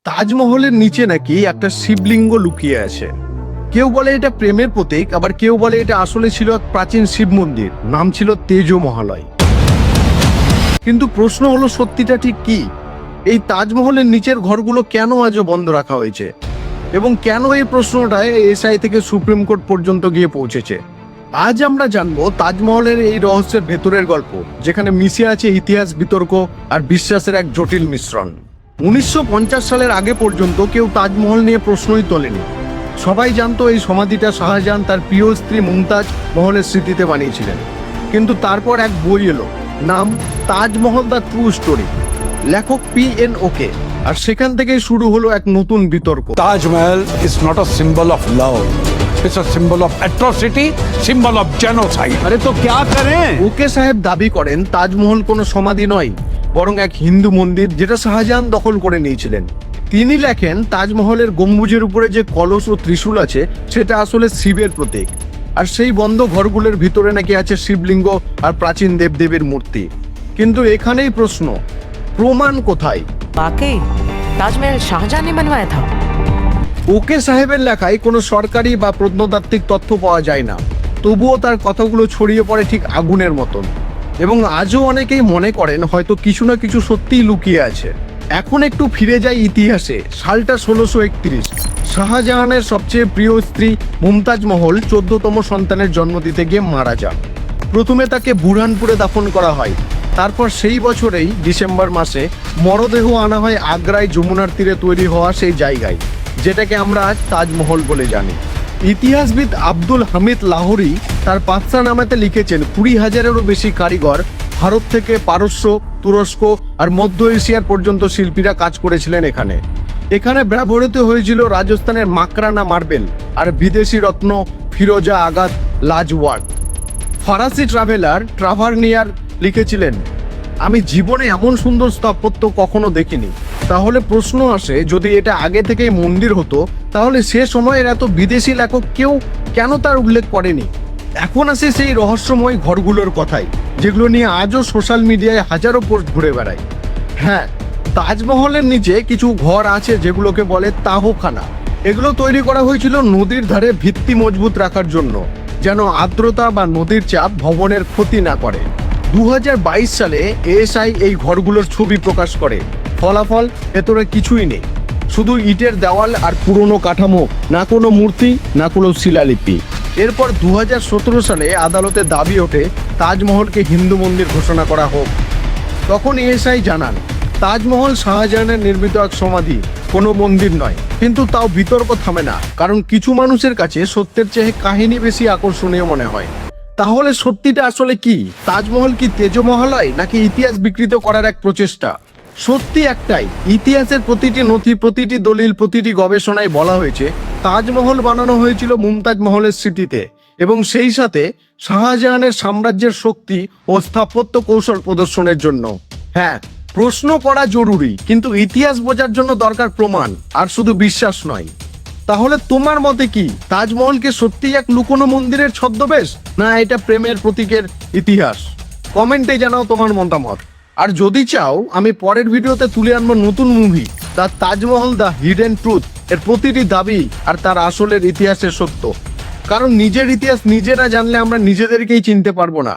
তাজমহলের নিচে নাকি একটা শিবলিঙ্গ লুকিয়ে আছে। কেউ বলে এটা প্রেমের প্রতীক, আবার কেউ বলে এটা আসলে ছিল এক প্রাচীন শিব মন্দির, নাম ছিল তেজ মহালয়। কিন্তু প্রশ্ন হলো, সত্যিটা ঠিক কি? এই তাজমহলের নিচের ঘরগুলো কেন আজও বন্ধ রাখা হয়েছে, এবং কেন এই প্রশ্নটায় এসআই থেকে সুপ্রিম কোর্ট পর্যন্ত গিয়ে পৌঁছেছে? আজ আমরা জানবো তাজমহলের এই রহস্যের ভেতরের গল্প, যেখানে মিশে আছে ইতিহাস, বিতর্ক আর বিশ্বাসের এক জটিল মিশ্রণ। 1950 সালের আগে পর্যন্ত কেউ তাজমহল নিয়ে প্রশ্নই তোলেনি। সবাই জানতো এই সমাধিটা শাহজাহান তার প্রিয় স্ত্রী মুমতাজ মহলের স্মৃতিতে বানিয়েছিলেন। কিন্তু তারপর এক বই এলো, নাম তাজমহল দ্য ট্রু স্টোরি, লেখক PNOK, আর সেখান থেকেই শুরু হলো এক নতুন বিতর্ক। Taj Mahal is not a symbol of love. It's a symbol of atrocity, symbol of genocide. अरे तो क्या करें? ওকে সাহেব দাবি করেন তাজমহল কোনো সমাধি নয়, বরং এক হিন্দু মন্দির যেটা শাহজাহান দখল করে নিয়েছিলেন। তিনি লেখেন তাজমহলের গম্বুজের উপরে যে কলস ও ত্রিশূল আছে সেটা আসলে শিবের প্রতীক, আর সেই বন্ধ ঘরগুলোর ভিতরে নাকি আছে শিবলিঙ্গ আর প্রাচীন দেবদেবীর মূর্তি। কিন্তু এখানেই প্রশ্ন, প্রমাণ কোথায়? वाकई ताजमहल शाहजहां ने बनवाया था। ওকে সাহেবের লেখায় কোনো সরকারি বা প্রত্নতাত্ত্বিক তথ্য পাওয়া যায় না, তবুও তার কথাগুলো ছড়িয়ে পড়ে ঠিক আগুনের মতন। এবং আজও অনেকেই মনে করেন হয়তো কিছু না কিছু সত্যিই লুকিয়ে আছে। এখন একটু ফিরে যাই ইতিহাসে। সালটা 1631। শাহজাহানের সবচেয়ে প্রিয় স্ত্রী মুমতাজ মহল 14তম সন্তানের জন্ম দিতে গিয়ে মারা যান। প্রথমে তাকে বুরহানপুরে দাফন করা হয়। তারপর সেই বছরেই ডিসেম্বর মাসে মরদেহ আনা হয় আগ্রায় যমুনার তীরে তৈরি হওয়া সেই জায়গায়, যেটাকে আমরা আজ তাজমহল বলে জানি। ইতিহাসবিদ আব্দুল হামিদ লাহোরি তার পাঠশানামাতে লিখেছেন 20,000-এরও বেশি কারিগর ভারত থেকে পারস্য, তুরস্ক আর মধ্য এশিয়ার পর্যন্ত শিল্পীরা কাজ করেছিলেন এখানে। এখানে ব্যবহৃত হয়েছিল রাজস্থানের মাকরানা মার্বেল আর বিদেশি রত্ন ফিরোজা আগাত লাজওয়ার্ড। ফরাসি ট্রাভেলার ট্রাভার্নিয়ার লিখেছিলেন, আমি জীবনে এমন সুন্দর স্থাপত্য কখনো দেখিনি। তাহলে প্রশ্ন আসে, যদি এটা আগে থেকেই মন্দির হতো, তাহলে সে সময়ের এত বিদেশি লেখক কেউ কেন তার উল্লেখ করেনি? এখন আসে সেই রহস্যময় ঘরগুলোর কথাই, যেগুলো নিয়ে আজও সোশ্যাল মিডিয়ায় হাজারো পোস্ট ঘুরে বেড়ায়। হ্যাঁ, তাজমহলের নিচে কিছু ঘর আছে যেগুলোকে বলে তাহখানা। এগুলো তৈরি করা হয়েছিল নদীর ধারে ভিত্তি মজবুত রাখার জন্য, যেন আর্দ্রতা বা নদীর চাপ ভবনের ক্ষতি না করে। 2022 সালে এএসআই এই ঘরগুলোর ছবি প্রকাশ করে। ফলাফল, ভেতরে কিছুই নেই, শুধু ইটের দেওয়াল আর পুরনো কাঠামো, না কোনো মূর্তি, না কোনো শিলালিপি। এরপর 2017 সালে আদালতে দাবি ওঠে তাজমহলকে হিন্দু মন্দির ঘোষণা করা হোক। তখন এএসআই জানান তাজমহল শাহজাহানের নির্মিত এক সমাধি, কোনো মন্দির নয়। কিন্তু তাও বিতর্ক থামে না, কারণ কিছু মানুষের কাছে সত্যের চেয়ে কাহিনী বেশি আকর্ষণীয় মনে হয়। তাহলে সত্যিটা আসলে কি? তাজমহল কি তেজ মহালয়, নাকি ইতিহাস বিকৃত করার এক প্রচেষ্টা? সত্যি একটাই, ইতিহাসের প্রতিটি নথি, প্রতিটি দলিল, প্রতিটি গবেষণায় বলা হয়েছে তাজমহল বানানো হয়েছিল মুমতাজ মহলের স্মৃতিতে, এবং সেই সাথে শাহজাহানের সাম্রাজ্যের শক্তি ও স্থাপত্য কৌশল প্রদর্শনের জন্য। হ্যাঁ, প্রশ্ন করা জরুরি, কিন্তু ইতিহাস বোঝার জন্য দরকার প্রমাণ, আর শুধু বিশ্বাস নয়। তাহলে তোমার মতে কি, তাজমহলকে সত্যি এক লুকোনো মন্দিরের ছদ্মবেশ, না এটা প্রেমের প্রতীকের ইতিহাস? কমেন্টে জানাও তোমার মতামত। আর যদি চাও, আমি পরের ভিডিওতে তুলে আনবো নতুন movie the Taj Mahal the hidden truth, এর প্রতিটি দাবি আর তার আসলের ইতিহাসের সত্য। কারণ নিজের ইতিহাস নিজেরা জানলে আমরা নিজেদেরকেই চিনতে পারবো না।